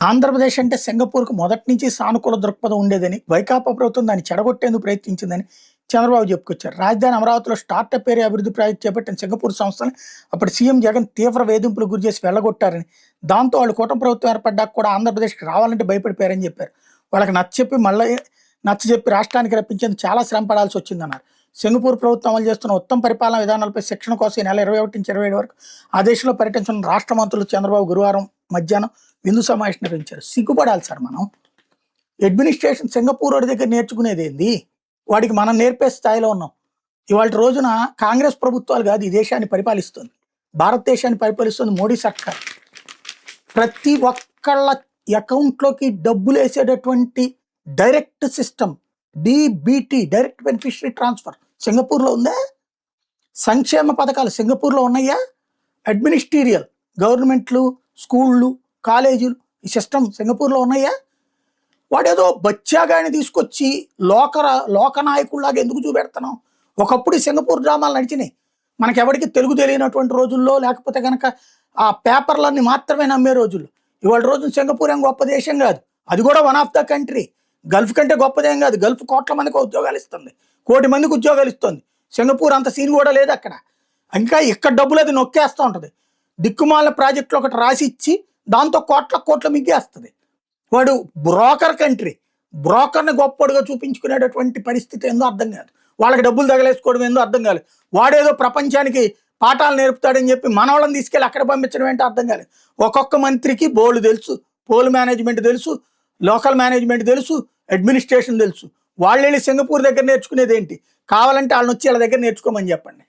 ఆంధ్రప్రదేశ్ అంటే సింగపూర్‌కు మొదటి నుంచి సానుకూల దృక్పథం ఉండేదని, వైకాపా ప్రభుత్వం దాన్ని చెడగొట్టేందుకు ప్రయత్నించిందని చంద్రబాబు చెప్పుకొచ్చారు. రాజధాని అమరావతిలో స్టార్టప్ ఏరియా అభివృద్ధి ప్రాజెక్ట్ చేపట్టిన సింగపూర్ సంస్థని అప్పటి సీఎం జగన్ తీవ్ర వేధింపులకు గురిచేసి వెళ్ళగొట్టారని, దాంతో వాళ్ళు కూటమి ప్రభుత్వం ఏర్పడ్డాక కూడా ఆంధ్రప్రదేశ్‌కి రావాలంటే భయపడిపోయారని చెప్పారు. వాళ్ళకి నచ్చజెప్పి రాష్ట్రానికి రప్పించేందుకు చాలా శ్రమ పడాల్సి వచ్చిందన్నారు. సింగపూర్ ప్రభుత్వం అమలు చేస్తున్న ఉత్తమ పరిపాలనా విధానాలపై శిక్షణ కోసం ఈ నెల 21-27 వరకు ఆ దేశంలో పర్యటించిన రాష్ట్ర మంత్రులు చంద్రబాబు గురువారం మధ్యాహ్నం విందు సమావేశం నిర్వహించారు. సిగ్గుపడాలి సార్ మనం. అడ్మినిస్ట్రేషన్ సింగపూర్ వాడి దగ్గర నేర్చుకునేది ఏంది? వాడికి మనం నేర్పే స్థాయిలో ఉన్నాం. ఇవాళ రోజున కాంగ్రెస్ ప్రభుత్వాలు కాదు ఈ దేశాన్ని పరిపాలిస్తుంది. భారతదేశాన్ని పరిపాలిస్తుంది మోడీ సర్కార్. ప్రతి ఒక్కళ్ళ అకౌంట్లోకి డబ్బులు వేసేటటువంటి direct system DBT, direct beneficiary transfer సింగపూర్లో ఉందా? సంక్షేమ పథకాలు సింగపూర్లో ఉన్నాయా? అడ్మినిస్ట్రీరియల్ గవర్నమెంట్లు, స్కూళ్ళు, కాలేజీలు ఈ సిస్టమ్ సింగపూర్లో ఉన్నాయా? వాడేదో బచ్చాగాని తీసుకొచ్చి లోకనాయకుల్లాగా ఎందుకు చూపెడుతున్నాం? ఒకప్పుడు ఈ సింగపూర్ డ్రామాలు నడిచినాయి. మనకెవరికి తెలుగు తెలియనటువంటి రోజుల్లో, లేకపోతే కనుక ఆ పేపర్లన్నీ మాత్రమే నమ్మే రోజుల్లో. ఇవాళ రోజు సింగపూర్ ఏం గొప్ప దేశం కాదు, అది కూడా one of the country. Gulf కంటే గొప్పదేం కాదు. గల్ఫ్ కోట్ల మందికి ఉద్యోగాలు ఇస్తుంది, 1 కోటి మందికి ఉద్యోగాలు ఇస్తుంది. సింగపూర్ అంత సీన్ కూడా లేదు అక్కడ. ఇంకా ఇక్కడ డబ్బులు అది నొక్కేస్తూ ఉంటుంది. దిక్కుమాల ప్రాజెక్టులు ఒకటి రాసి ఇచ్చి దాంతో కోట్ల మిగ్గేస్తుంది. వాడు బ్రోకర్ కంట్రీ. బ్రోకర్ని గొప్పడుగా చూపించుకునేటటువంటి పరిస్థితి ఏందో అర్థం కాదు. వాళ్ళకి డబ్బులు తగలేసుకోవడం ఏందో అర్థం కాలేదు. వాడేదో ప్రపంచానికి పాఠాలు నేర్పుతాడని చెప్పి మనవాళ్ళని తీసుకెళ్ళి అక్కడ పంపించడం ఏంటో అర్థం కాలేదు. ఒక్కొక్క మంత్రికి బోర్డు తెలుసు, పోల్ మేనేజ్మెంట్ తెలుసు, లోకల్ మేనేజ్మెంట్ తెలుసు, అడ్మినిస్ట్రేషన్ తెలుసు. వాళ్ళు వెళ్ళి సింగపూర్ దగ్గర నేర్చుకునేది ఏంటి? కావాలంటే వాళ్ళని వచ్చి వాళ్ళ దగ్గర నేర్చుకోమని చెప్పండి.